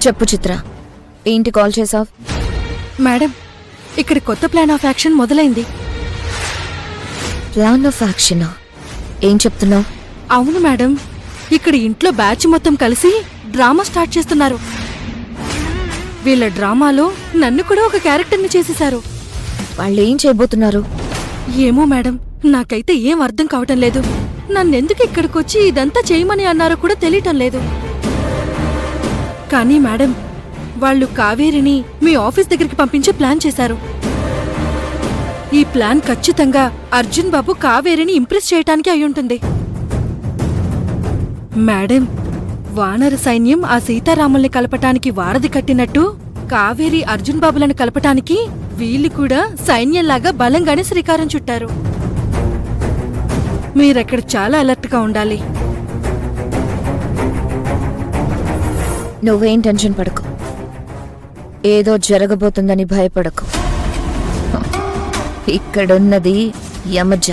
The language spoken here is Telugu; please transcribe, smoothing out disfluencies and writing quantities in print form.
చెప్పు చిత్ర, ఏంటి కాల్ చేసావ్? మేడం, ఇక్కడ కొత్త ప్లాన్ ఆఫ్ యాక్షన్ మొదలైంది. ప్లాన్ ఆఫ్ యాక్షనా? ఏం చెప్తున్నావు? అవును మేడం, ఇక్కడ ఇంట్లో బ్యాచ్ మొత్తం కలిసి డ్రామా స్టార్ట్ చేస్తున్నారు. వీళ్ళ డ్రామాలో నన్ను కూడా ఒక క్యారెక్టర్ని చేసేశారు. వాళ్ళు ఏం చేయబోతున్నారు? ఏమో మేడం, నాకైతే ఏం అర్థం కావటం లేదు. నన్నెందుకు ఇక్కడికొచ్చి ఇదంతా చేయమని అన్నారో కూడా తెలియటం లేదు. కానీ మేడం, వాళ్ళు కావేరిని మీ ఆఫీస్ దగ్గరికి పంపించే ప్లాన్ చేశారు. ఈ ప్లాన్ ఖచ్చితంగా అర్జున్ బాబు కావేరిని ఇంప్రెస్ చేయటానికి అయ్యుంటుంది. మేడం, వానర సైన్యం ఆ సీతారాముల్ని కలపటానికి వారధి కట్టినట్టు కావేరి అర్జున్ బాబులను కలపటానికి వీళ్ళు కూడా సైన్యంలాగా బలంగానే శ్రీకారం చుట్టారు. మీరక్కడ చాలా అలర్ట్గా ఉండాలి. నువ్వేం టెన్షన్ పడకు, ఏదో జరగబోతుందని భయపడకు. ఇక్కడున్నది యమజ.